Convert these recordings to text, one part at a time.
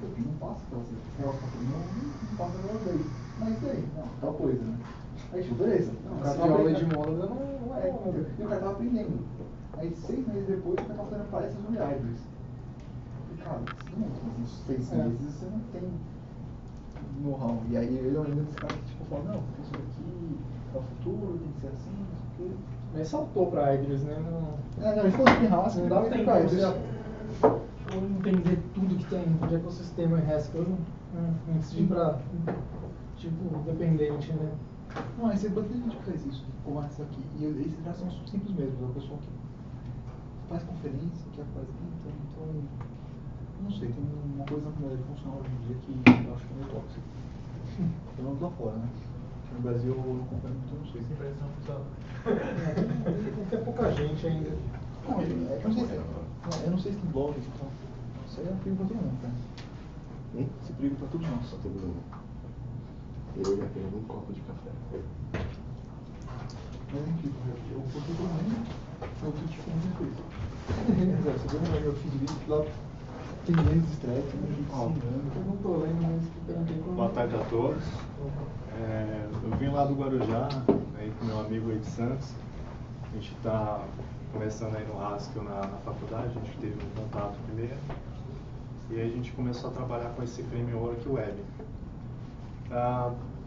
aqui não passa aquela não passa aquela lei. Mas daí, não, tal coisa, né? Aí, tipo, beleza. Não, O cara essa tava aula de aprendendo. moda não é. E o cara tava aprendendo. Aí 6 meses depois, o cara tava fazendo palestras sobre árvores. E, cara, não, nos 6 meses você não tem know-how. E aí ele ainda desse cara que tipo, fala, não, porque isso daqui é o futuro, tem que ser assim, não sei o quê. Mas saltou pra Aegis, né? Não, ele ficou de raça, Não dá tempo pra isso. você entender tudo que tem de ecossistema em Haskell antes de ir pra, tipo, dependente, né? Não, aí você bastante gente que faz isso, que começa aqui. E esses já são simples mesmo, é o pessoal que faz conferência, que apresenta, então. Não sei, tem uma coisa na comunidade funcional hoje em dia que eu acho que é meio tóxico. Pelo menos lá fora, né? No Brasil eu não acompanho muito, eu não sei. Essa empresa não funciona. Tem pouca gente ainda. Não, eu não sei se tem blogs, então. Isso aí é um perigo pra todo mundo, cara. Esse perigo pra todos nós. Só todo mundo. Eu já tenho um copo de café. Mas enfim, eu gostei pelo menos. Eu critico muita coisa. Você vê no meu feed ali, lá tem menos estresse, tem menos gente se xingando. Eu não tô lendo, mas perguntei como. Boa tarde a todos. Eu vim lá do Guarujá, aí com meu amigo aí de Santos. A gente está começando aí no Haskell na faculdade, a gente teve um contato primeiro. E aí a gente começou a trabalhar com esse framework web.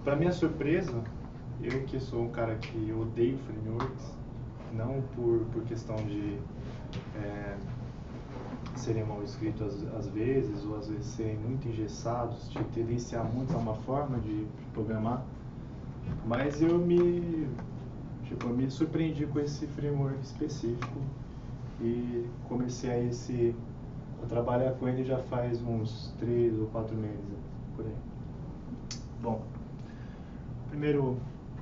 Para minha surpresa, eu que sou um cara que odeio frameworks, não por questão de serem mal escritos às vezes, ou às vezes serem muito engessados, de tendenciar muito a uma forma de programar, mas eu me surpreendi com esse framework específico e comecei a trabalhar com ele já faz uns 3 ou 4 meses, por aí. Bom, primeiro vou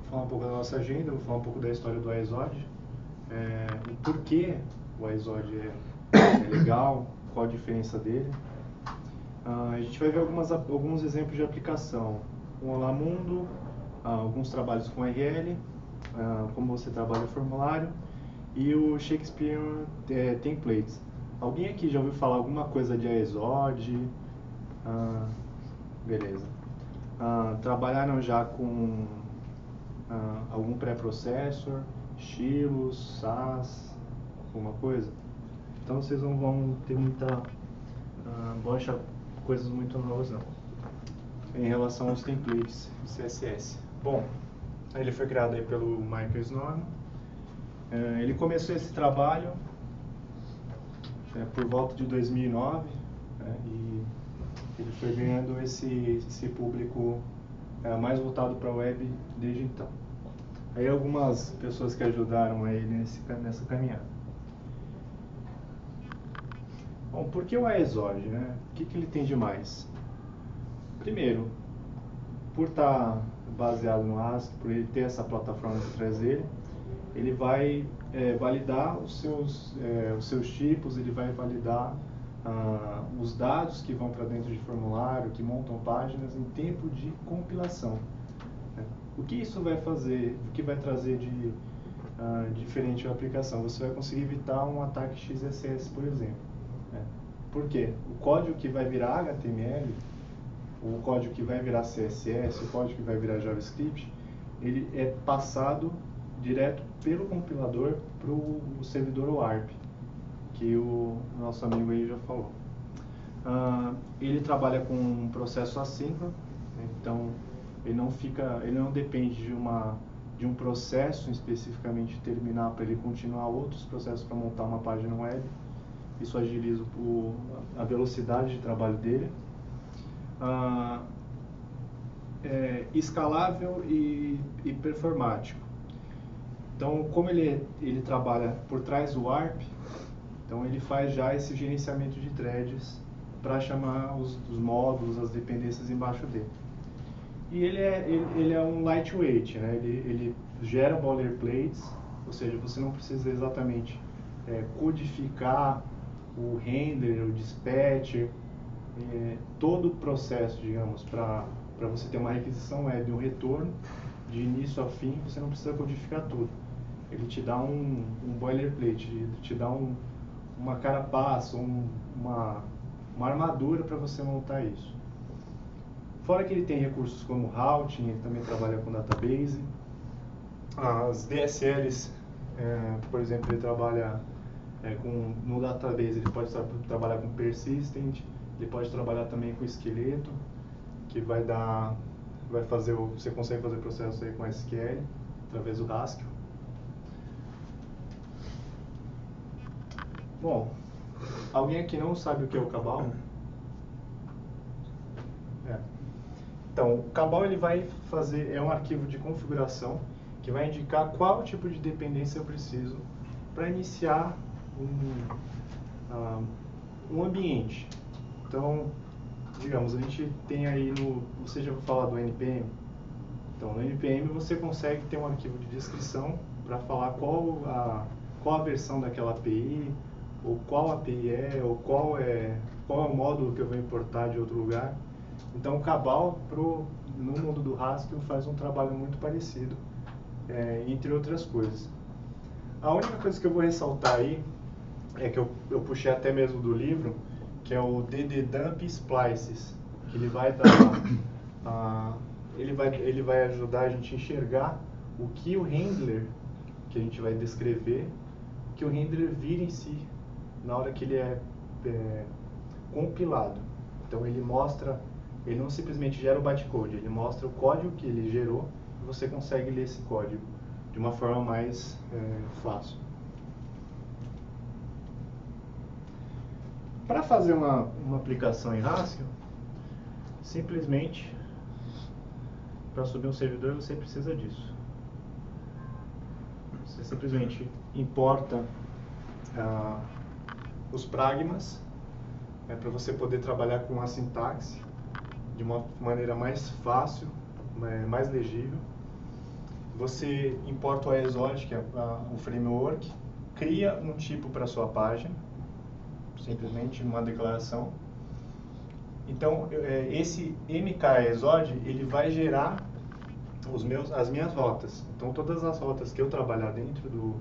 falar um pouco da nossa agenda, vou falar um pouco da história do iZod, o porquê o iZod é legal, qual a diferença dele. A gente vai ver alguns exemplos de aplicação. O Olá Mundo, alguns trabalhos com RL, como você trabalha o formulário, e o Shakespeare Templates. Alguém aqui já ouviu falar alguma coisa de iZod? Beleza. Trabalharam já com algum pré-processor, estilos, SAS, alguma coisa? Então vocês não vão ter vão achar coisas muito novas não. Em relação aos templates de CSS. Bom, ele foi criado aí pelo Michael Snow. Ele começou esse trabalho por volta de 2009, e ele foi ganhando esse público mais voltado para a web desde então. Aí algumas pessoas que ajudaram ele nessa caminhada. Bom, por que o iZod, né? O que ele tem de mais? Primeiro, por estar baseado no ASCII, por ele ter essa plataforma por trás dele, ele vai validar os seus tipos, ele vai validar os dados que vão para dentro de formulário, que montam páginas em tempo de compilação. O que isso vai fazer, o que vai trazer de diferente à aplicação? Você vai conseguir evitar um ataque XSS, por exemplo. Por quê? O código que vai virar HTML, o código que vai virar CSS, o código que vai virar JavaScript, ele é passado direto pelo compilador para o servidor OARP, que o nosso amigo aí já falou. Ele trabalha com um processo assíncrono, então ele não depende de um processo especificamente terminar para ele continuar outros processos para montar uma página web. Isso agiliza a velocidade de trabalho dele. Escalável e performático. Então, como ele trabalha por trás do ARP, então ele faz já esse gerenciamento de threads para chamar os módulos, as dependências embaixo dele. E ele é um lightweight, né? Ele gera boilerplates, ou seja, você não precisa exatamente codificar o render, o dispatcher, todo o processo, digamos, para você ter uma requisição web, um retorno de início a fim, você não precisa codificar tudo. Ele te dá um boilerplate, ele te dá uma carapaça, uma armadura para você montar isso. Fora que ele tem recursos como routing, ele também trabalha com database. As DSLs, por exemplo, ele trabalha no database, ele pode trabalhar com persistent, ele pode trabalhar também com esqueleto, que você consegue fazer processo aí com SQL, através do Haskell. Bom, alguém aqui não sabe o que é o Cabal? Então, o Cabal ele vai fazer, é um arquivo de configuração que vai indicar qual tipo de dependência eu preciso para iniciar um ambiente. Então, digamos, a gente tem aí você já ouviu falar do NPM? Então, no NPM você consegue ter um arquivo de descrição para falar qual a versão daquela API, ou qual API ou qual é o módulo que eu vou importar de outro lugar. Então, o Cabal, no mundo do Haskell, faz um trabalho muito parecido, entre outras coisas. A única coisa que eu vou ressaltar aí, é que eu puxei até mesmo do livro, que é o DDDump Splices, que ele vai dar, ele vai ajudar a gente a enxergar o que o handler, que a gente vai descrever, que o handler vira em si, na hora que ele é compilado. Então ele não simplesmente gera o bytecode, ele mostra o código que ele gerou e você consegue ler esse código de uma forma mais fácil. Para fazer uma aplicação em Haskell, simplesmente, para subir um servidor você precisa disso. Você simplesmente importa os pragmas, para você poder trabalhar com a sintaxe de uma maneira mais fácil, mais legível. Você importa o AESOD, que é o framework, cria um tipo para a sua página, simplesmente uma declaração. Então, esse mk-AESOD, ele vai gerar as minhas rotas. Então, todas as rotas que eu trabalhar dentro do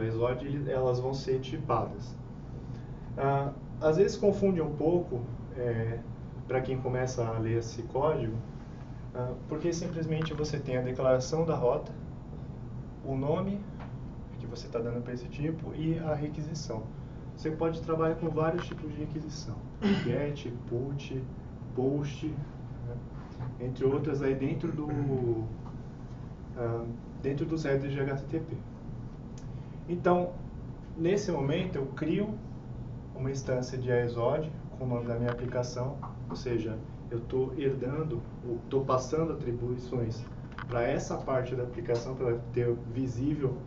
AESOD, elas vão ser tipadas. Às vezes confunde um pouco, para quem começa a ler esse código, porque simplesmente você tem a declaração da rota, o nome que você está dando para esse tipo e a requisição. Você pode trabalhar com vários tipos de requisição, get, put, post, né? Entre outras aí dentro dos headers de HTTP. Então, nesse momento eu crio uma instância de AESOD com o nome da minha aplicação, ou seja, eu estou estou passando atribuições para essa parte da aplicação para ter visível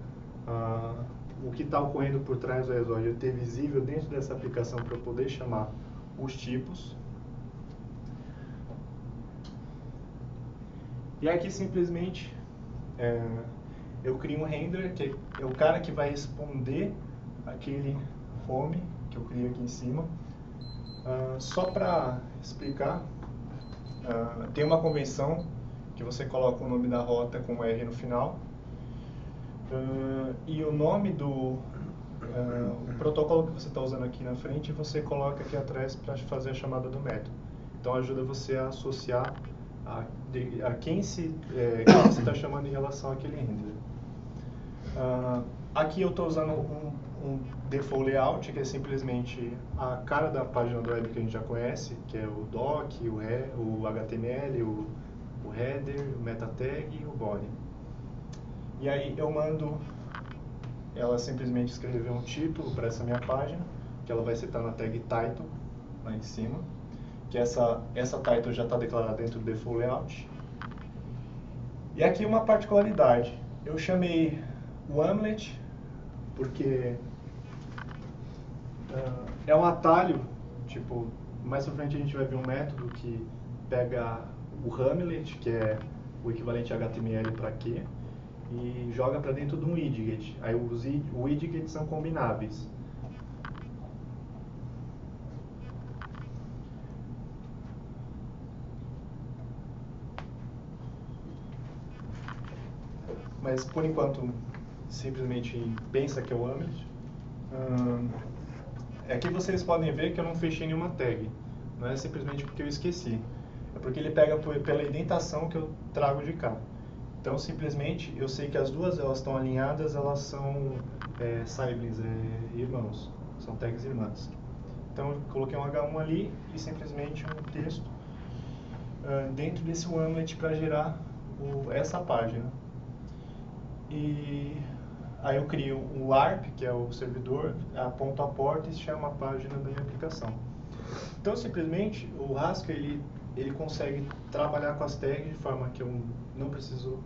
o que está ocorrendo por trás do AESOD, eu ter visível dentro dessa aplicação para eu poder chamar os tipos. E aqui simplesmente eu crio um handler, que é o cara que vai responder aquele home que eu crio aqui em cima. Só para explicar, tem uma convenção que você coloca o nome da rota com R no final, e o nome o protocolo que você está usando aqui na frente você coloca aqui atrás para fazer a chamada do método. Então ajuda você a associar a quem você está chamando em relação àquele handler. Aqui eu estou usando um default layout, que é simplesmente a cara da página do web que a gente já conhece, que é o doc, o HTML, o header, o meta tag e o body. E aí eu mando ela simplesmente escrever um título para essa minha página, que ela vai setar na tag title, lá em cima, que essa title já está declarada dentro do default layout. E aqui uma particularidade, eu chamei o Hamlet, porque é um atalho, tipo, mais pra frente a gente vai ver um método que pega o Hamlet, que é o equivalente a HTML para Q, e joga para dentro de um widget. Aí os widgets são combináveis. Mas por enquanto simplesmente pensa que é o Hamlet. Aqui vocês podem ver que eu não fechei nenhuma tag. Não é simplesmente porque eu esqueci. É porque ele pega pela indentação que eu trago de cá. Então, simplesmente, eu sei que as duas elas estão alinhadas, elas são siblings, irmãos. São tags irmãs. Então, eu coloquei um H1 ali e simplesmente um texto dentro desse Wammlet para gerar essa página. E aí eu crio o ARP, que é o servidor, aponto a porta e chama a página da minha aplicação. Então, simplesmente, o Haskell ele consegue trabalhar com as tags de forma que eu não preciso,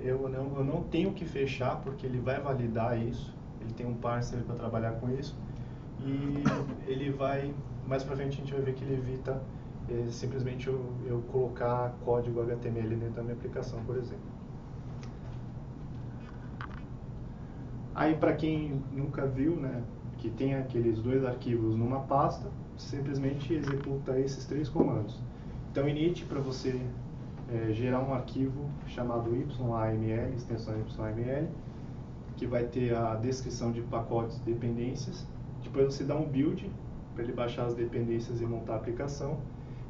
eu não tenho que fechar, porque ele vai validar isso. Ele tem um parser para trabalhar com isso. E ele vai, mais pra frente a gente vai ver que ele evita simplesmente eu colocar código HTML dentro da minha aplicação, por exemplo. Aí, para quem nunca viu, né, que tem aqueles dois arquivos numa pasta, simplesmente executa esses 3 comandos. Então, init para você gerar um arquivo chamado YAML, extensão YAML, que vai ter a descrição de pacotes e dependências. Depois você dá um build para ele baixar as dependências e montar a aplicação.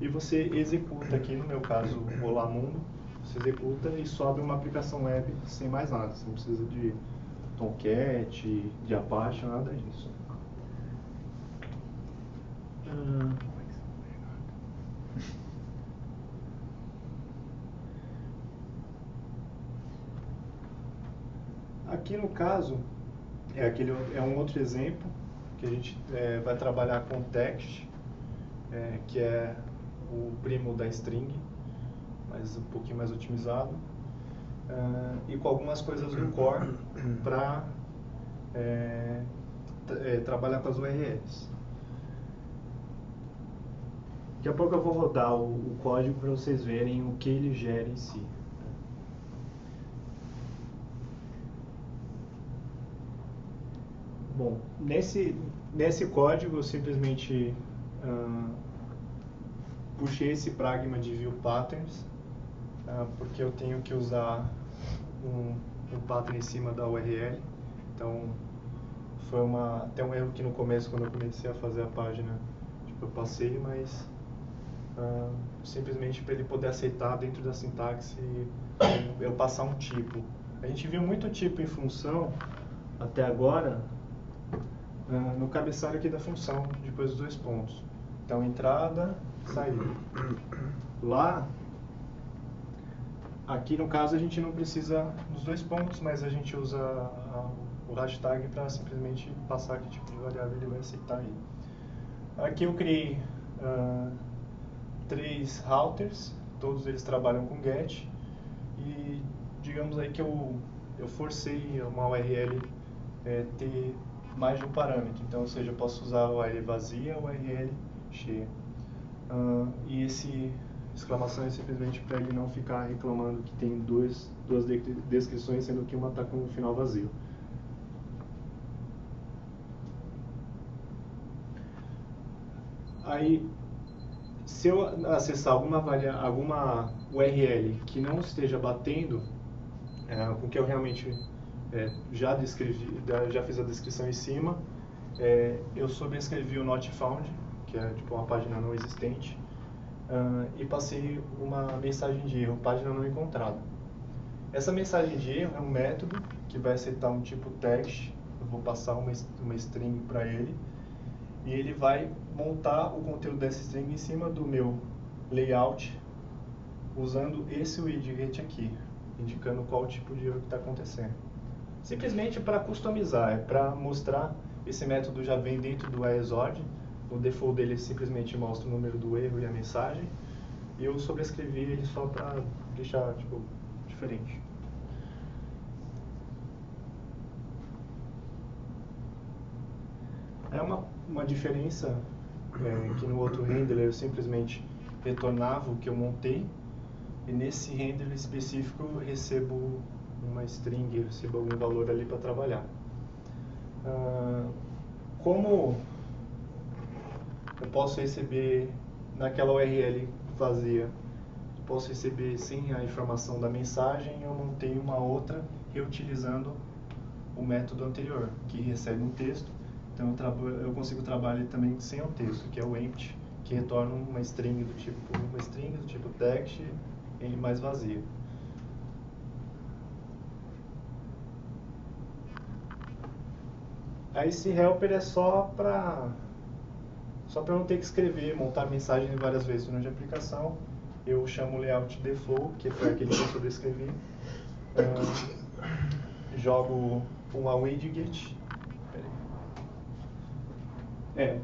E você executa aqui, no meu caso, o Olá Mundo, você executa e sobe uma aplicação web sem mais nada. Você não precisa de Tomcat, de Apache, nada disso. Aqui no caso, é um outro exemplo que a gente vai trabalhar com text, que é o primo da string, mas um pouquinho mais otimizado, e com algumas coisas no core para trabalhar com as URLs. Daqui a pouco eu vou rodar o código para vocês verem o que ele gera em si. Bom, nesse código eu simplesmente puxei esse pragma de view patterns, porque eu tenho que usar um pattern em cima da URL. Então, foi até um erro que no começo, quando eu comecei a fazer a página, eu passei, mas simplesmente para ele poder aceitar dentro da sintaxe eu passar um tipo. A gente viu muito tipo em função até agora no cabeçalho aqui da função, depois dos 2 pontos. Então, entrada, saída. Lá, aqui no caso a gente não precisa dos 2 pontos, mas a gente usa o hashtag para simplesmente passar que tipo de variável ele vai aceitar aí. Aqui eu criei 3 routers, todos eles trabalham com get, e digamos aí que eu forcei uma URL ter mais de um parâmetro. Então, ou seja, eu posso usar a URL vazia ou a URL cheia. E esse exclamação é simplesmente para ele não ficar reclamando que tem duas descrições, sendo que uma está com o final vazio. Aí, se eu acessar alguma URL que não esteja batendo com o que eu realmente já descrevi, já fiz a descrição em cima, eu sobrescrevi o not found, que é tipo uma página não existente, e passei uma mensagem de erro, página não encontrada. Essa mensagem de erro é um método que vai aceitar um tipo text, eu vou passar uma string para ele, e ele vai montar o conteúdo dessa string em cima do meu layout, usando esse widget aqui, indicando qual tipo de erro que está acontecendo. Simplesmente para customizar, para mostrar, esse método já vem dentro do iExod, o default dele simplesmente mostra o número do erro e a mensagem, e eu sobrescrevi ele só para deixar tipo, diferente. É uma diferença que no outro handler eu simplesmente retornava o que eu montei, e nesse handler específico eu recebo uma string, eu recebo algum valor ali para trabalhar. Como eu posso receber naquela URL vazia, posso receber sem a informação da mensagem, eu montei uma outra reutilizando o método anterior, que recebe um texto Então eu consigo trabalhar ele também sem o texto, que é o empty, que retorna uma string do tipo text e mais vazio. Aí esse helper é só para não ter que escrever, montar mensagem várias vezes durante a aplicação. Eu chamo o layout default, que foi aquele que eu sobrescrevi. Jogo uma widget.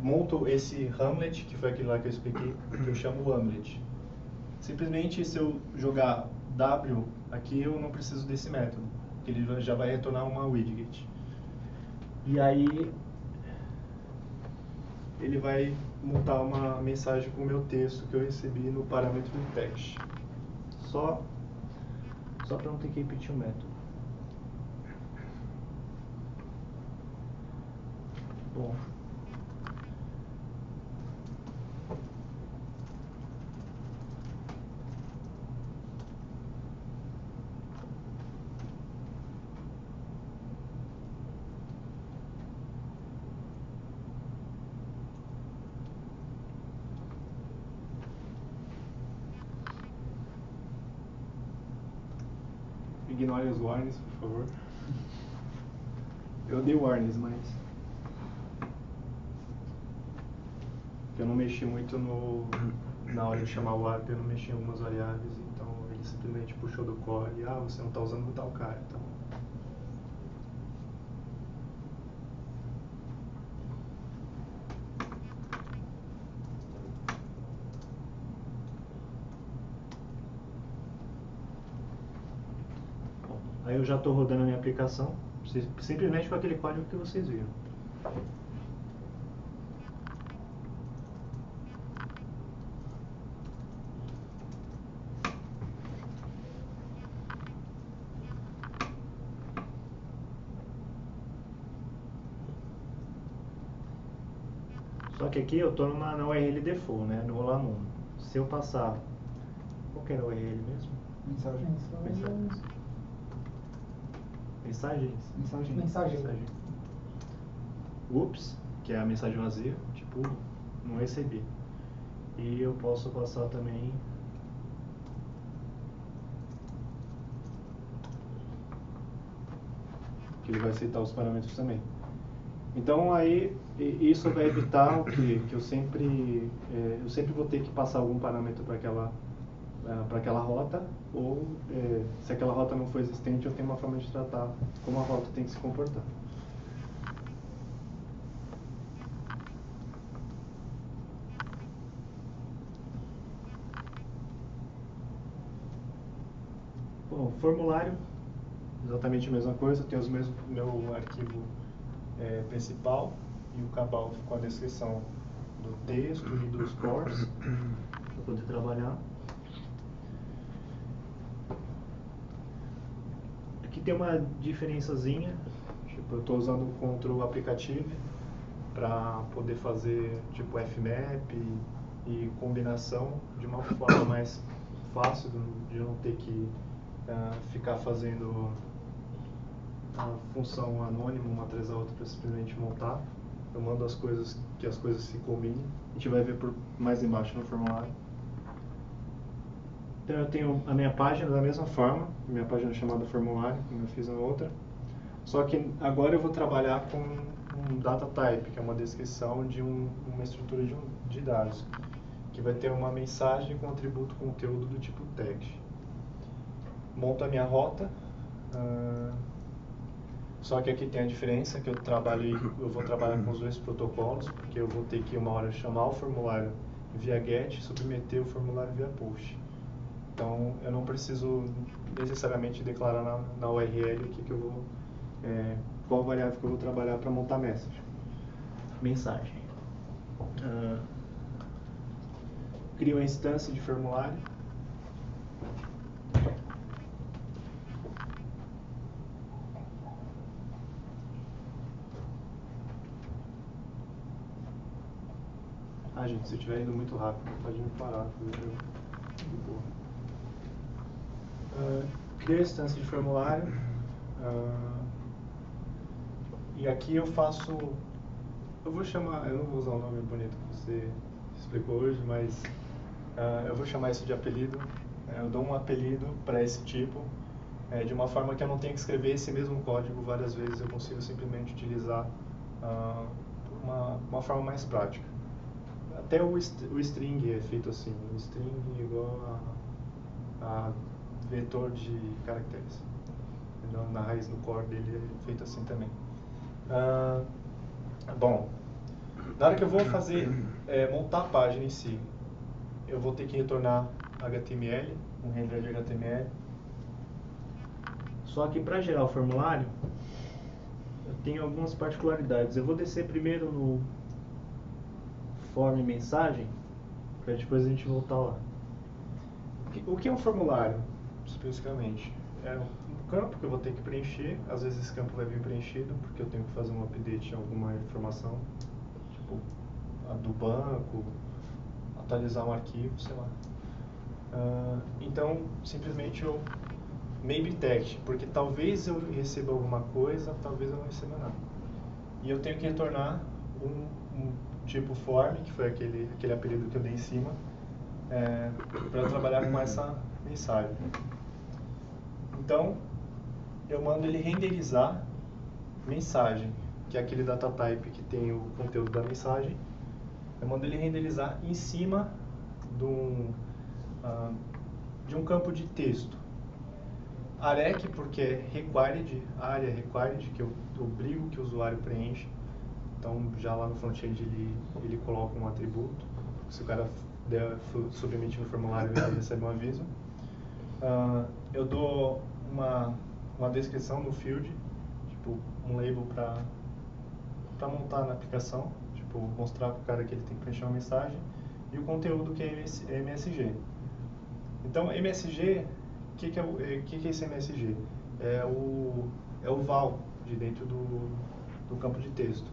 Monto esse Hamlet, que foi aquele lá que eu expliquei, que eu chamo Hamlet. Simplesmente se eu jogar W aqui, eu não preciso desse método, que ele já vai retornar uma widget. E aí ele vai montar uma mensagem com o meu texto que eu recebi no parâmetro do text. Só para não ter que repetir o método. Bom. Ignore os warnings, por favor. Eu dei warnings, mas eu não mexi muito na hora de chamar o ARP, eu não mexi em algumas variáveis, então ele simplesmente puxou do core e você não está usando tal cara, então. Aí eu já estou rodando a minha aplicação, simplesmente com aquele código que vocês viram. Só que aqui eu estou na URL default, né, no Olá Mundo. Se eu passar... Qual que era a URL mesmo? Mensagem. Ups, que é a mensagem vazia, tipo, não recebi. E eu posso passar também que ele vai aceitar os parâmetros também. Então aí isso vai evitar o que eu sempre vou ter que passar algum parâmetro para aquela rota, ou se aquela rota não for existente, eu tenho uma forma de tratar como a rota tem que se comportar. Bom, formulário, exatamente a mesma coisa, eu tenho meu arquivo principal e o cabal com a descrição do texto e dos cores para poder trabalhar. Aqui tem uma diferençazinha, tipo, eu estou usando o Control Applicative para poder fazer tipo fmap e combinação de uma forma mais fácil, de não ter que ficar fazendo a função anônima uma atrás da outra para simplesmente montar. Eu mando as coisas que as coisas se combinem. A gente vai ver mais embaixo no formulário. Então eu tenho a minha página da mesma forma, minha página chamada formulário, como eu fiz na outra. Só que agora eu vou trabalhar com um data type, que é uma descrição de uma estrutura de dados, que vai ter uma mensagem com atributo conteúdo do tipo text. Monto a minha rota. Só que aqui tem a diferença que eu vou trabalhar com os dois protocolos, porque eu vou ter que uma hora chamar o formulário via GET e submeter o formulário via POST. Então eu não preciso necessariamente declarar na URL aqui que eu vou qual variável que eu vou trabalhar para montar mensagem. Crio uma instância de formulário. Gente, se eu estiver indo muito rápido, pode me parar. De boa. Crio a instância de formulário. E aqui eu faço eu vou chamar, eu não vou usar o nome bonito que você explicou hoje, mas eu vou chamar isso de apelido. Eu dou um apelido para esse tipo, de uma forma que eu não tenho que escrever esse mesmo código várias vezes, eu consigo simplesmente utilizar uma forma mais prática. Até o string é feito assim, o string é igual a vetor de caracteres. Na raiz, no core dele é feito assim também. Bom, na hora que eu vou fazer, montar a página em si, eu vou ter que retornar HTML, um render de HTML. Só que para gerar o formulário, eu tenho algumas particularidades. Eu vou descer primeiro no form mensagem, para depois a gente voltar lá. O que é um formulário, especificamente? É um campo que eu vou ter que preencher. Às vezes esse campo vai vir preenchido, porque eu tenho que fazer um update em alguma informação, tipo a do banco, atualizar um arquivo, sei lá. Então, simplesmente eu maybe text, porque talvez eu receba alguma coisa, talvez eu não receba nada. E eu tenho que retornar um tipo form, que foi aquele apelido que eu dei em cima, para trabalhar com essa mensagem. Então, eu mando ele renderizar mensagem, que é aquele data type que tem o conteúdo da mensagem. Eu mando ele renderizar em cima de um campo de texto. Arec, porque é required, área required, que eu obrigo que o usuário preencha. Então, já lá no front-end ele coloca um atributo. Se o cara submeter no formulário, ele recebe um aviso. Eu dou uma descrição no field, tipo um label para montar na aplicação, tipo mostrar para o cara que ele tem que preencher uma mensagem, e o conteúdo que é MSG. Então, MSG, o que é esse MSG? É o val de dentro do campo de texto.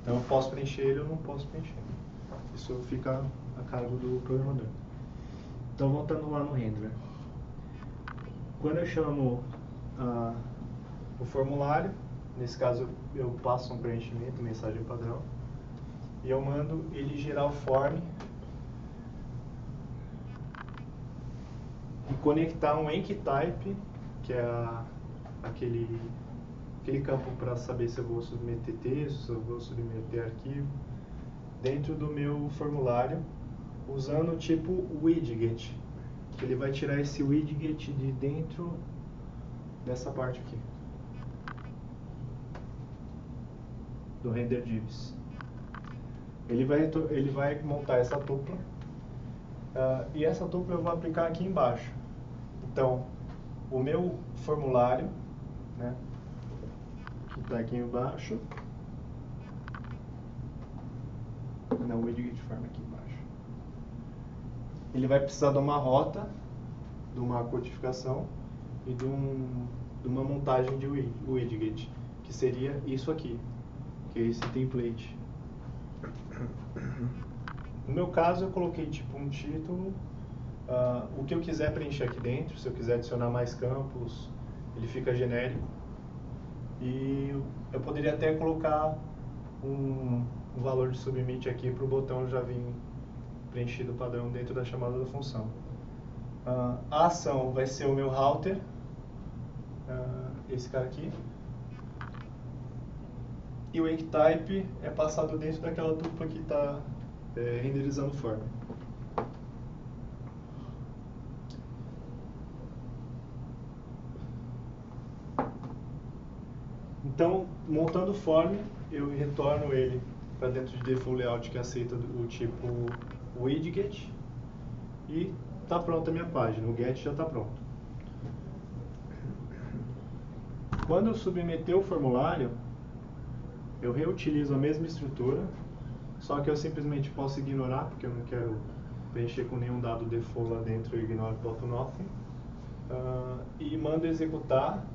Então, eu posso preencher ele ou não posso preencher. Isso fica a cargo do programador. Então, voltando lá no render. Quando eu chamo o formulário, nesse caso eu passo um preenchimento, mensagem padrão, e eu mando ele gerar o form e conectar um enctype, que é aquele campo para saber se eu vou submeter texto, se eu vou submeter arquivo, dentro do meu formulário, usando o tipo widget, que ele vai tirar esse widget de dentro dessa parte aqui, do render divs. Ele vai montar essa tupla, e essa tupla eu vou aplicar aqui embaixo. Então, o meu formulário, né, que está aqui embaixo, não, o widget form aqui embaixo, ele vai precisar de uma rota, de uma codificação e de uma montagem de widget, que seria isso aqui, que é esse template. No meu caso, eu coloquei tipo um título, o que eu quiser preencher aqui dentro. Se eu quiser adicionar mais campos, ele fica genérico. E eu poderia até colocar um valor de submit aqui para o botão já vir preenchido padrão dentro da chamada da função. A ação vai ser o meu router, esse cara aqui. E o enctype é passado dentro daquela tupla que está renderizando o form. Então, montando o form, eu retorno ele para dentro de default layout que aceita o tipo widget, e está pronta a minha página, o get já está pronto. Quando eu submeter o formulário, eu reutilizo a mesma estrutura, só que eu simplesmente posso ignorar, porque eu não quero preencher com nenhum dado default lá dentro, eu ignoro .nothing, e mando executar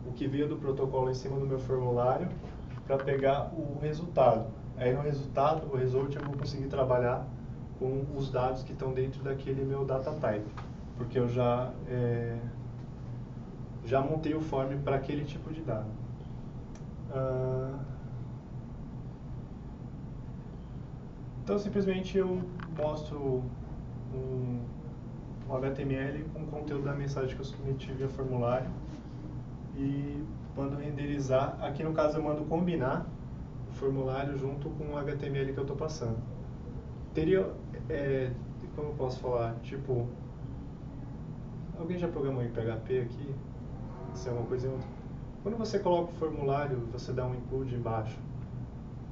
o que veio do protocolo em cima do meu formulário para pegar o resultado. Aí no resultado, o result, eu vou conseguir trabalhar com os dados que estão dentro daquele meu data type, porque eu já montei o form para aquele tipo de dado. Então, simplesmente eu mostro um HTML com o conteúdo da mensagem que eu submeti via formulário e mando renderizar. Aqui no caso eu mando combinar o formulário junto com o HTML que eu estou passando. Teria, como eu posso falar, tipo, alguém já programou em PHP aqui? Isso é uma coisa em outra. Quando você coloca o formulário, você dá um include embaixo.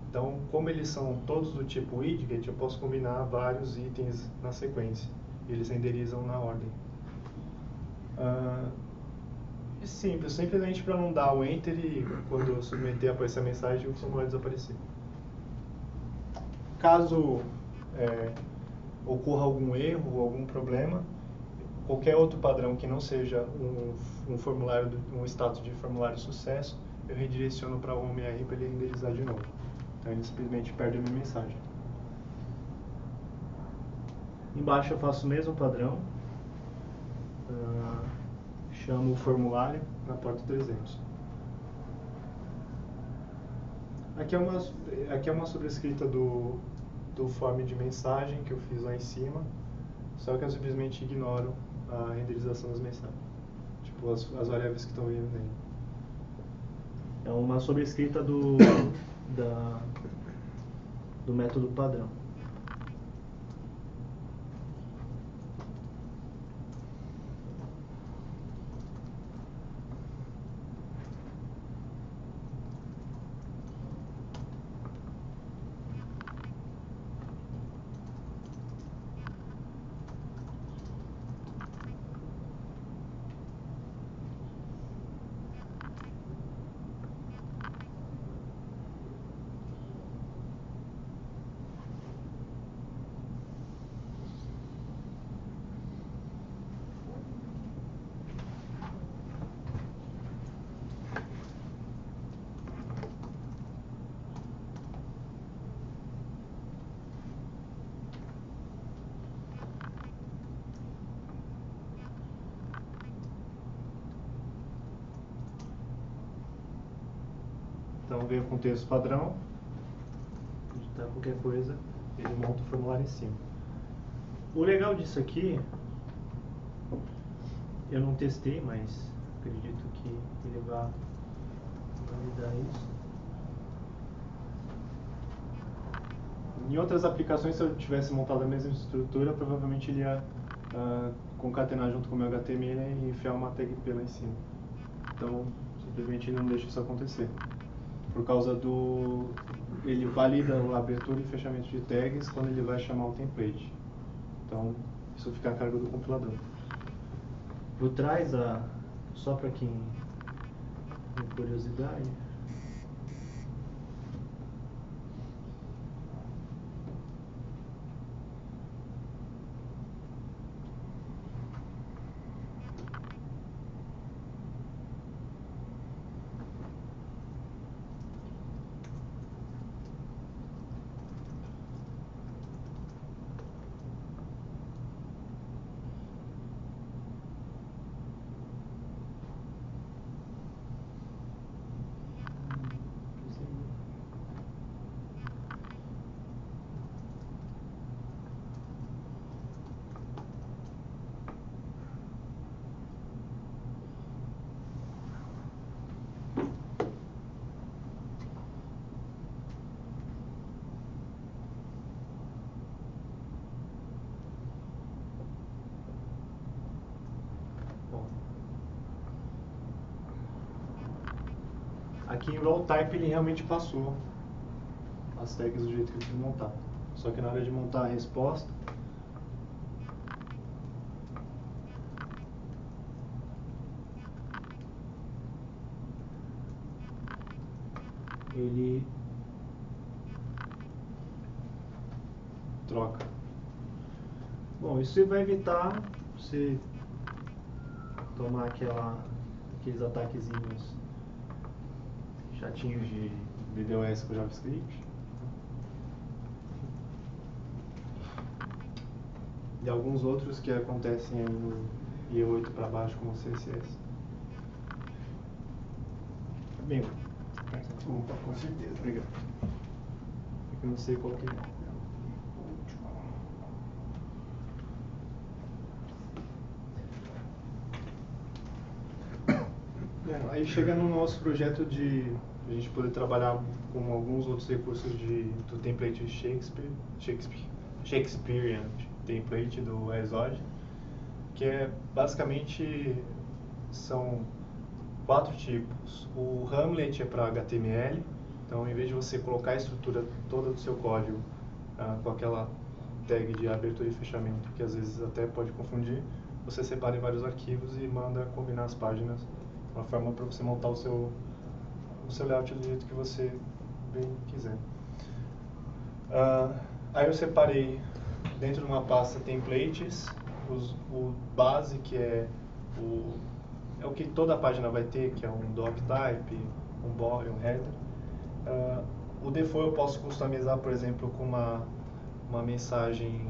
Então, como eles são todos do tipo widget, eu posso combinar vários itens na sequência. Eles renderizam na ordem. É simples, simplesmente para não dar o enter e quando eu submeter aparecer a mensagem, o formulário desaparecer. Caso ocorra algum erro ou algum problema, qualquer outro padrão que não seja um formulário, um status de formulário sucesso, eu redireciono para o OMR para ele renderizar de novo. Então ele simplesmente perde a minha mensagem. Embaixo eu faço o mesmo padrão, chamo o formulário na porta 300. Aqui é uma sobrescrita do form de mensagem que eu fiz lá em cima, só que eu simplesmente ignoro a renderização das mensagens, tipo as variáveis que estão vindo nele. É uma sobrescrita do método padrão. Então vem o contexto padrão, digitar qualquer coisa, ele monta o formulário em cima. O legal disso aqui, eu não testei, mas acredito que ele vai validar isso. Em outras aplicações, se eu tivesse montado a mesma estrutura, provavelmente ele ia concatenar junto com o meu HTML e enfiar uma tag P lá em cima. Então, simplesmente ele não deixa isso acontecer. Por causa ele valida a abertura e fechamento de tags quando ele vai chamar o template. Então, isso fica a cargo do compilador. Por trás, só para quem tem curiosidade, aqui em Raw Type ele realmente passou as tags do jeito que eu tinha montado. Só que na hora de montar a resposta, ele troca. Bom, isso vai evitar você tomar aqueles ataquezinhos chatinhos de DDoS com JavaScript. E alguns outros que acontecem aí no IE8 para baixo, como o CSS. Bem, Opa, com certeza. obrigado. Eu não sei qual que é. Bom, aí chega no nosso projeto de a gente poder trabalhar com alguns outros recursos do template Shakespearean template do Exode, que é basicamente são 4 tipos. O Hamlet é para HTML, então em vez de você colocar a estrutura toda do seu código com aquela tag de abertura e fechamento, que às vezes até pode confundir, você separa em vários arquivos e manda combinar as páginas, uma forma para você montar o seu layout do jeito que você bem quiser. Aí eu separei dentro de uma pasta templates, o base, que é o que toda a página vai ter, que é um doc type, um body, um header. O default eu posso customizar, por exemplo, com uma mensagem,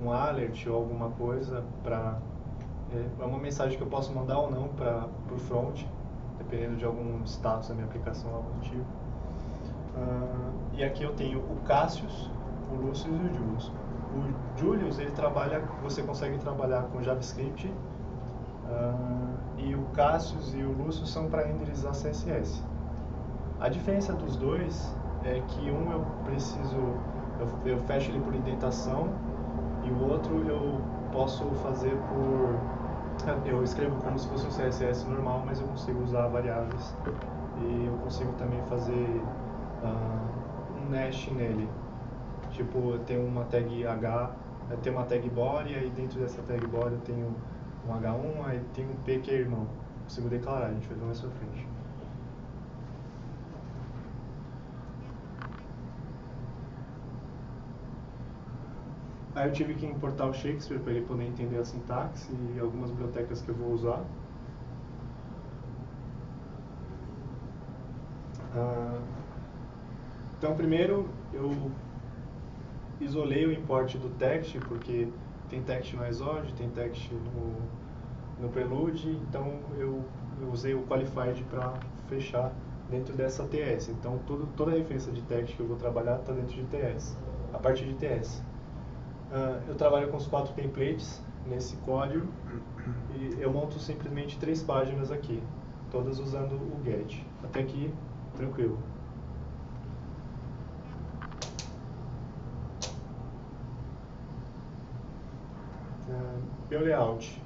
um alert ou alguma coisa é uma mensagem que eu posso mandar ou não para o front, dependendo de algum status da minha aplicação, algo do tipo. E aqui eu tenho o Cassius, o Lucius e o Julius. O Julius, você consegue trabalhar com JavaScript, e o Cassius e o Lucius são para renderizar CSS. A diferença dos dois é que eu fecho ele por indentação, e o outro eu posso fazer eu escrevo como se fosse um CSS normal, mas eu consigo usar variáveis e eu consigo também fazer um nash nele. Tipo, eu tenho uma tag H, eu tenho uma tag body, aí dentro dessa tag body eu tenho um H1, aí tem um P que é irmão. Eu consigo declarar, a gente vai ver mais pra frente. Aí eu tive que importar o Shakespeare para ele poder entender a sintaxe e algumas bibliotecas que eu vou usar. Então, primeiro eu isolei o import do text, porque tem text no Exode, tem text no Prelude, então eu usei o Qualified para fechar dentro dessa TS. Então, toda a referência de text que eu vou trabalhar está dentro de TS, a partir de TS. Eu trabalho com os 4 templates nesse código e eu monto simplesmente 3 páginas aqui, todas usando o get. Até aqui, tranquilo. Meu layout.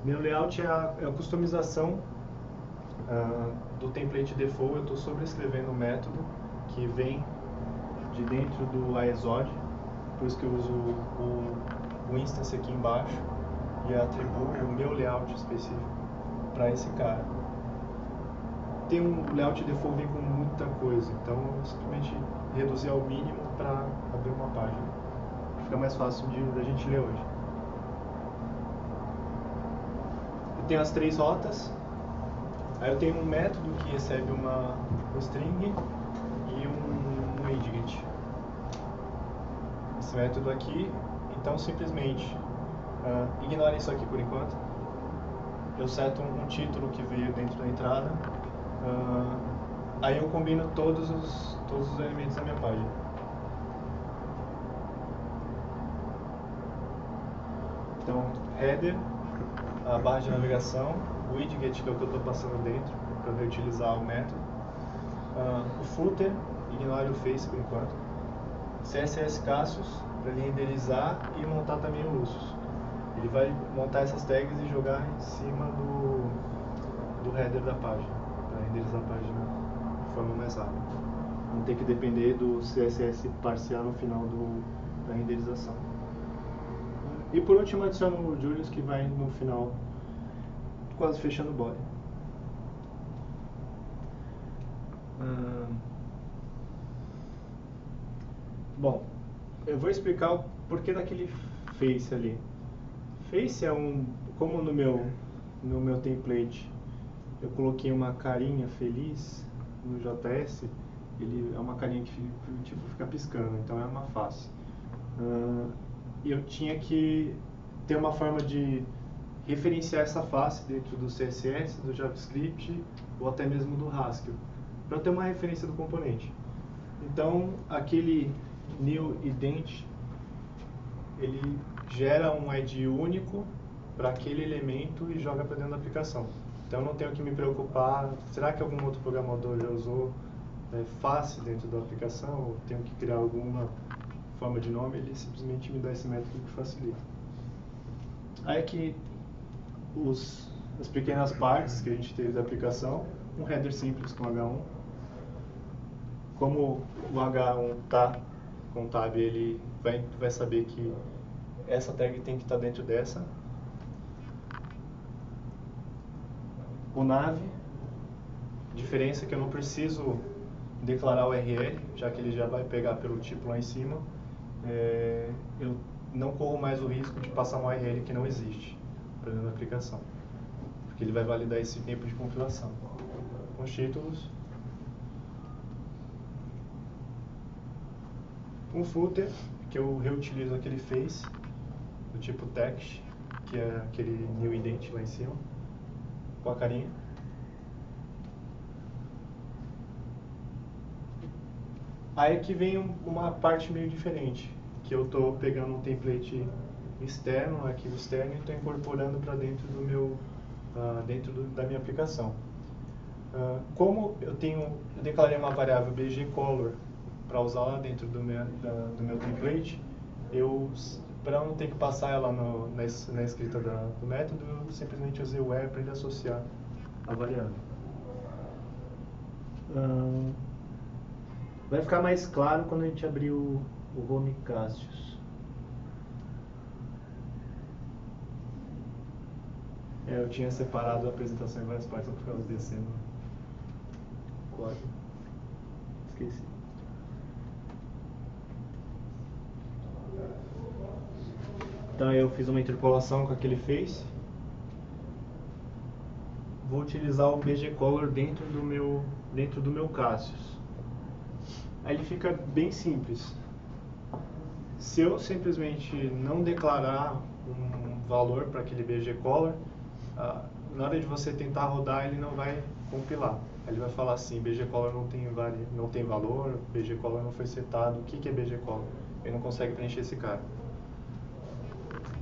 Meu layout é a customização do template default. Eu estou sobrescrevendo o método que vem de dentro do Exode, por isso que eu uso o instance aqui embaixo e atribuo o meu layout específico para esse cara. Tem um layout default vem com muita coisa, então eu simplesmente reduzi ao mínimo para abrir uma página. Fica mais fácil da gente ler hoje. Eu tenho as 3 rotas. Aí eu tenho um método que recebe um string e um widget. Esse método aqui, então simplesmente ignorem isso aqui por enquanto. Eu seto um título que veio dentro da entrada. Aí eu combino todos os elementos da minha página. Então, header, a barra de navegação, o widget, que é o que eu estou passando dentro, para eu utilizar o método. O footer, ignore o face por enquanto. CSS Cassius, para ele renderizar e montar também o Lucius. Ele vai montar essas tags e jogar em cima do header da página, para renderizar a página de forma mais rápida. Não ter que depender do CSS parcial no final da renderização. E por último adiciono o Julius, que vai no final, quase fechando o body. Bom, eu vou explicar o porquê daquele face ali. Face é como no meu template eu coloquei uma carinha feliz no JS, ele é uma carinha que tipo, fica piscando, então é uma face. E eu tinha que ter uma forma de referenciar essa face dentro do CSS, do JavaScript ou até mesmo do Haskell, para ter uma referência do componente. Então, aquele new ident ele gera um ID único para aquele elemento e joga para dentro da aplicação. Então eu não tenho que me preocupar, será que algum outro programador já usou face dentro da aplicação, ou tenho que criar alguma forma de nome, ele simplesmente me dá esse método que facilita. Aí aqui as pequenas partes que a gente teve da aplicação, um header simples com H1. Como o H1 está com tab, ele vai saber que essa tag tem que estar dentro dessa. O nav, diferença é que eu não preciso declarar o URL, já que ele já vai pegar pelo tipo lá em cima. Eu não corro mais o risco de passar uma URL que não existe para dentro da aplicação, porque ele vai validar esse tempo de compilação. Com os títulos, um footer, que eu reutilizo aquele face, do tipo text, que é aquele new indent lá em cima, com a carinha. Aí que vem uma parte meio diferente, que eu estou pegando um template externo, um arquivo externo, e estou incorporando para dentro do meu, da minha aplicação. Como eu declarei uma variável bgcolor para usar lá dentro do meu template, para não ter que passar ela na escrita do método, eu simplesmente usei o where para ele associar a variável. Vai ficar mais claro quando a gente abrir o Home Cassius. Eu tinha separado a apresentação em várias partes, eu ficava descendo o código. Esqueci. Então eu fiz uma interpolação com aquele face. Vou utilizar o bgcolor dentro do meu Cassius. Aí ele fica bem simples. Se eu simplesmente não declarar um valor para aquele bgcolor, na hora de você tentar rodar, ele não vai compilar. Ele vai falar assim, bgcolor não tem valor, bgcolor não foi setado. O que é bgcolor? Ele não consegue preencher esse cara.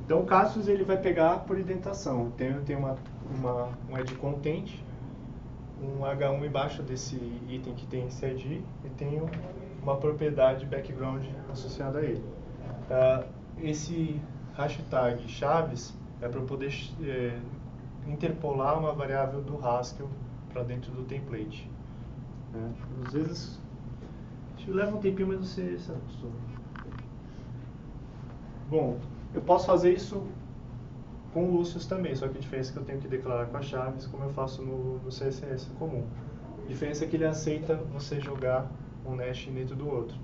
Então o Cassius ele vai pegar por indentação. Tem um id content, um H1 embaixo desse item que tem esse ID, e tem uma propriedade background associada a ele. Esse hashtag chaves é para eu poder interpolar uma variável do Haskell para dentro do template. Às vezes leva um tempinho, mas você se acostuma. Bom, eu posso fazer isso com o Lucius também, só que a diferença é que eu tenho que declarar com as chaves, como eu faço no CSS comum. A diferença é que ele aceita você jogar um Nash dentro do outro.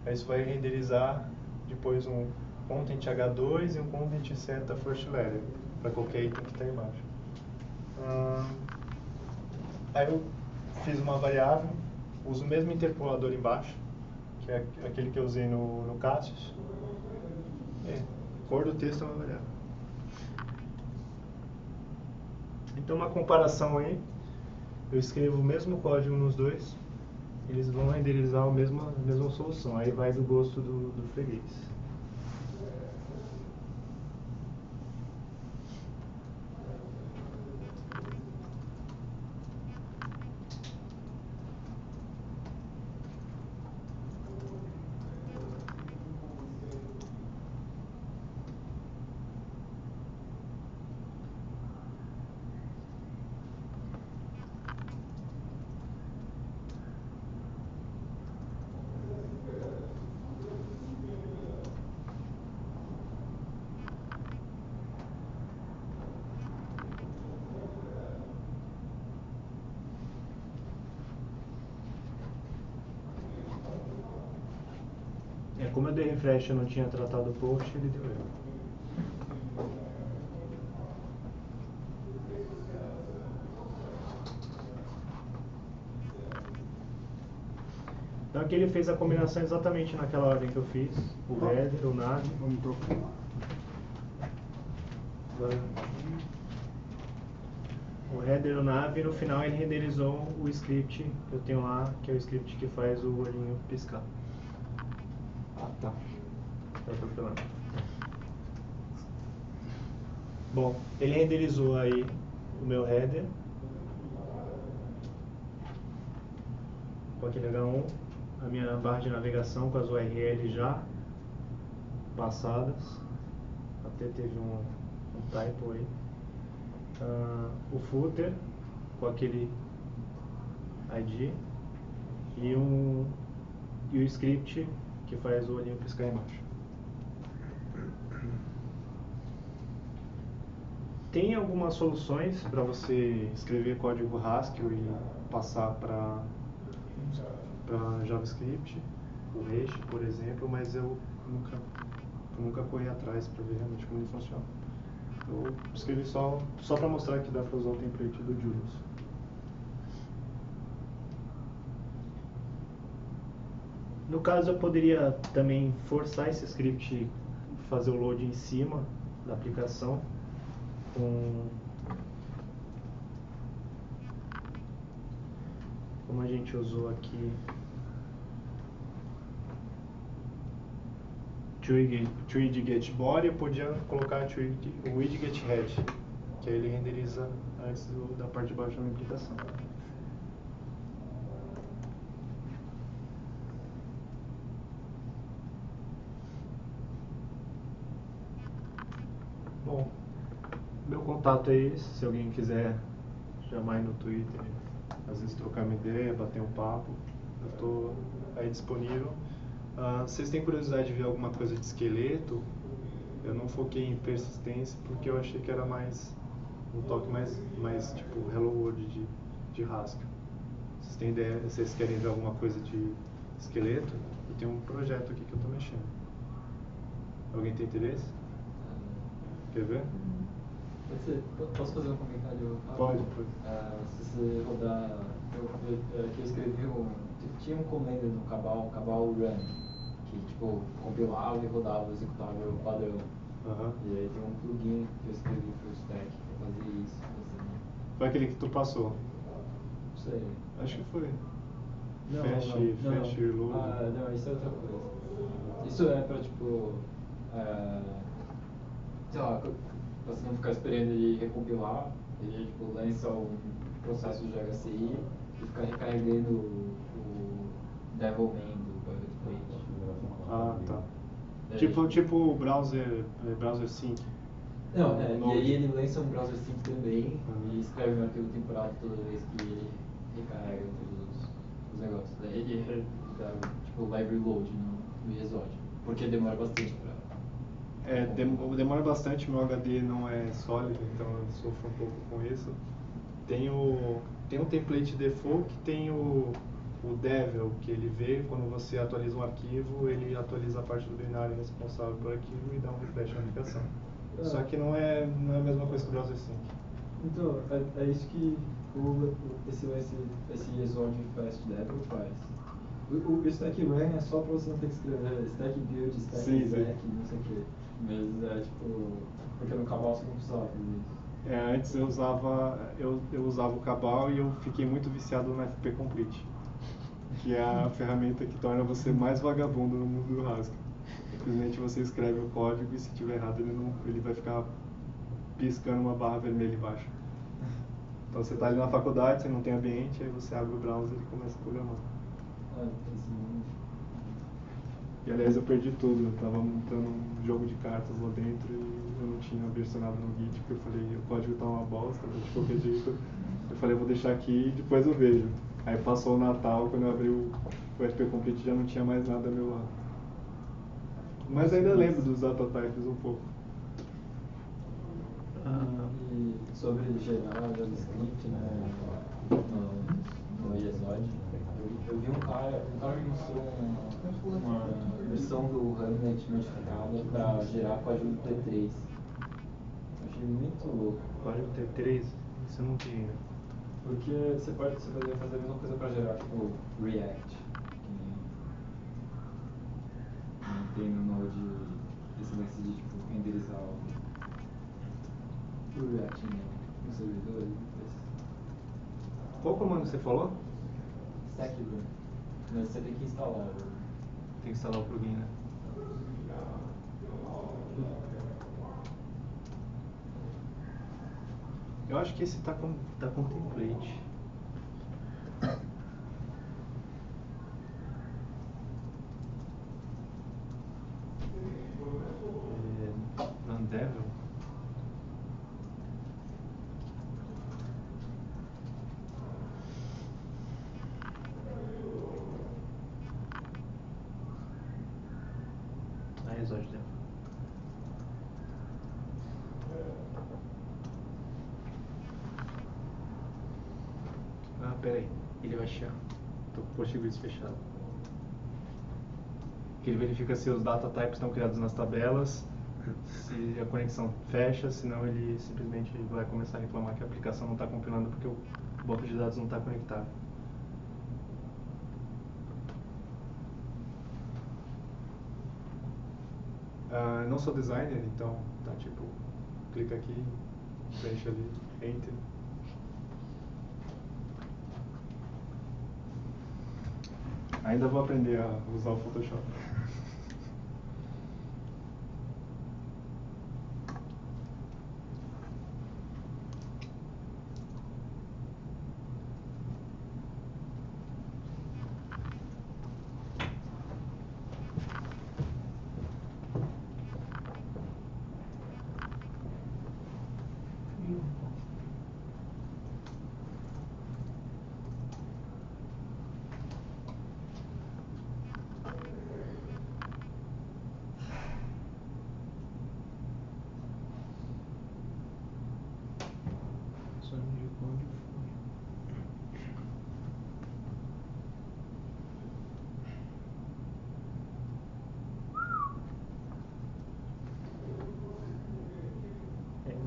Aí isso vai renderizar depois um content H2 e um content seta first letter, para qualquer item que está embaixo. Aí eu fiz uma variável, uso o mesmo interpolador embaixo, que é aquele que eu usei no Cassius. Cor do texto é uma variável. Então uma comparação aí, eu escrevo o mesmo código nos dois, eles vão renderizar a mesma solução, aí vai do gosto do freguês. Como eu dei refresh e eu não tinha tratado o post, ele deu erro. Então aqui ele fez a combinação exatamente naquela ordem que eu fiz, o header, o nav. Vamos trocar. O header, o nav, e no final ele renderizou o script que eu tenho lá, que é o script que faz o olhinho piscar. Ah, tá. Tá atropelando. Bom, ele renderizou aí o meu header com aquele H1, a minha barra de navegação com as URLs já passadas, até teve um typo aí. O footer com aquele ID e o script que faz o olhinho piscar embaixo. Tem algumas soluções para você escrever código Haskell e passar para JavaScript, o Hash, por exemplo, mas eu nunca corri atrás para ver realmente como ele funciona. Eu escrevi só para mostrar que dá para usar o template do Julius. No caso, eu poderia também forçar esse script, fazer o load em cima da aplicação, como a gente usou aqui Twig Get Body, eu podia colocar o widget head, que aí ele renderiza antes da parte de baixo da minha aplicação. Bom, meu contato é esse, se alguém quiser chamar aí no Twitter, às vezes trocar uma ideia, bater um papo, eu estou aí disponível. Vocês têm curiosidade de ver alguma coisa de esqueleto? Eu não foquei em persistência porque eu achei que era mais um toque mais tipo Hello World de Haskell. Vocês têm ideia, vocês querem ver alguma coisa de esqueleto? Eu tenho um projeto aqui que eu estou mexendo. Alguém tem interesse? Quer ver? Posso fazer um comentário rápido? Pode. Se você rodar, eu escrevi tinha um comando no Cabal Run, que tipo compilava e rodava o executável padrão. E aí tem um plugin que eu escrevi para o stack para fazer isso. Foi aquele que tu passou? Não sei. Acho que foi. Não, Fast Reload. Não, isso é outra coisa. Isso é para tipo, sei lá, você não ficar esperando ele recompilar, ele tipo lança um processo de HCI e fica recarregando o devilman do boilerplate. Tá. Tipo o browser sync. Não, e aí ele lança um browser sync também e escreve um arquivo temporal toda vez que ele recarrega todos os negócios. Daí ele dá tipo live reload no Exode, porque demora bastante pra... Demora bastante, meu HD não é sólido, então eu sofro um pouco com isso. Tem um template default que tem o Devil, que ele vê quando você atualiza um arquivo, ele atualiza a parte do binário responsável por arquivo e dá um refresh na aplicação. Só que não é a mesma coisa que o browser sync. Então, é isso que esse Exode Fast Devil faz. O stack run é só pra você não ter que escrever stack build, stack exec, não sei o que. Mas é tipo, porque no Cabal você não precisava fazer isso. Antes eu usava o Cabal e eu fiquei muito viciado no FP Complete, que é a ferramenta que torna você mais vagabundo no mundo do Haskell. Simplesmente você escreve o código e se tiver errado ele vai ficar piscando uma barra vermelha embaixo. Então você está ali na faculdade, você não tem ambiente, aí você abre o browser e começa a programar. E aliás eu perdi tudo, eu estava montando um jogo de cartas lá dentro e eu não tinha versionado no Git, porque eu falei, o código tá uma bosta, de qualquer jeito. Eu falei, vou deixar aqui e depois eu vejo. Aí passou o Natal, quando eu abri o FP Complete já não tinha mais nada ao meu lado. Mas ainda lembro dos datatypes um pouco. E sobre gerar JavaScript no Exode, eu vi um cara me mostrou uma versão do Hamlet modificada para gerar código do T3. Eu achei muito louco. Código T3? Isso eu não vi ainda. Porque você poderia fazer a mesma coisa para gerar tipo React. Que tem no Node esse lance de tipo renderizar o React no servidor e depois. Qual comando você falou? Stack Run. Mas você tem que instalar. Tem que instalar o plugin, né? Eu acho que esse tá com template. Nandevil. Exódio dela. Pera aí, ele vai achar. Tô com o Postgres fechado. Que ele verifica se os data types estão criados nas tabelas, se a conexão fecha, senão ele simplesmente vai começar a reclamar que a aplicação não está compilando porque o banco de dados não está conectado. Não sou designer, então tá tipo, clica aqui, preenche ali, enter. Ainda vou aprender a usar o Photoshop.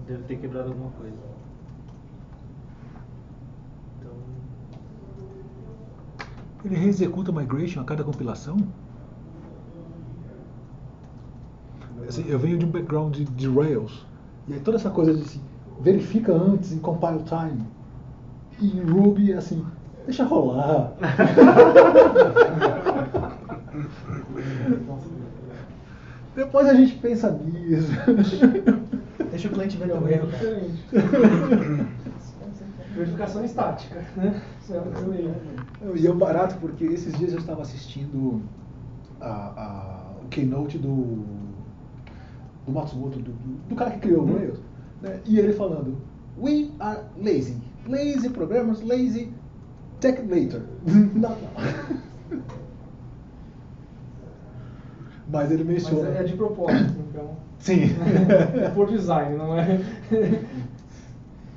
Deve ter quebrado alguma coisa. Então... Ele reexecuta migration a cada compilação? Assim, eu venho de um background de Rails. E aí toda essa coisa de assim, verifica antes em compile time. E em Ruby, assim, deixa rolar. Depois a gente pensa nisso. Deixa o cliente ver o erro. Verificação estática, né? E é um barato porque esses dias eu estava assistindo o keynote do Matsumoto, do cara que criou o Rails, né? E ele falando, we are lazy programmers, lazy tech later. Não. Mas ele menciona... Mas é de propósito, então. Sim. É por design, não é?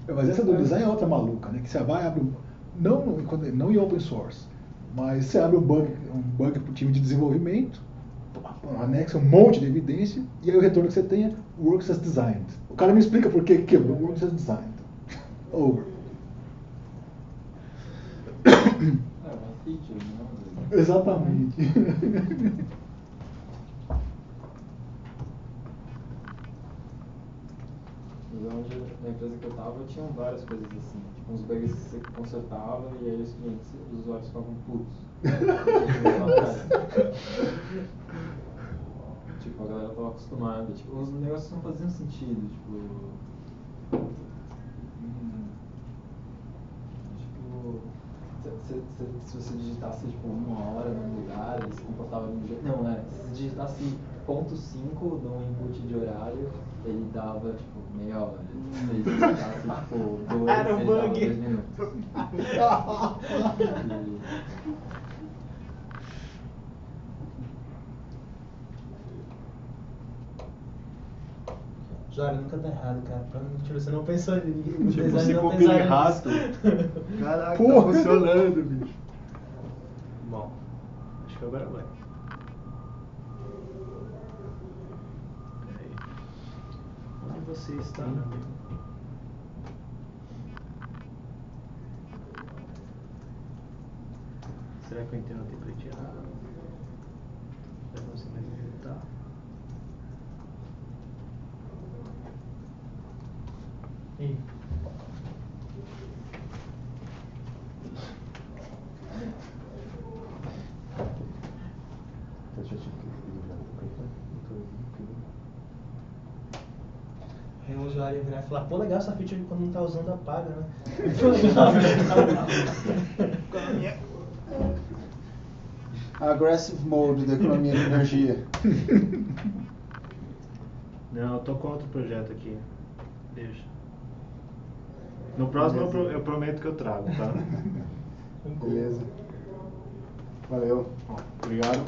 Mas essa do design é outra maluca, né? Que você vai abrir não em open source, mas você abre um bug para o time de desenvolvimento, anexa um monte de evidência, e aí o retorno que você tem é works as designed. O cara me explica por que quebrou works as designed. Over. É uma feature, não? Exatamente. E na empresa que eu tava, tinham várias coisas assim. Tipo, uns bugs que você consertava e aí os usuários ficavam putos. Tipo, a galera tava acostumada. Tipo, os negócios não faziam sentido. Tipo, se você digitasse tipo 1 hora num lugar, ele se comportava de um jeito. Não, né? Se você digitasse ponto 5 num input de horário, ele dava tipo meia hora. Se você digitasse tipo 2, Era um ele dava bug. 2 minutos. Jório, nunca tá errado, cara. Você não pensou no Tipo, design, se não compila em pensaram rasto. nisso. Caraca, Porra. tá funcionando, bicho. Bom, acho que agora vai. Peraí. Onde você está, meu amigo? Será que eu entendo o template errado? Já não sei mais onde ele tá. Ei. Você já tinha escrevido já? Eu usuário virar e falar, pô, legal essa feature quando não tá usando apaga, né? Economia. Aggressive mode da economia de energia. Não, eu tô com outro projeto aqui. Deixa. No próximo eu prometo que eu trago, tá? Beleza. Valeu. Obrigado.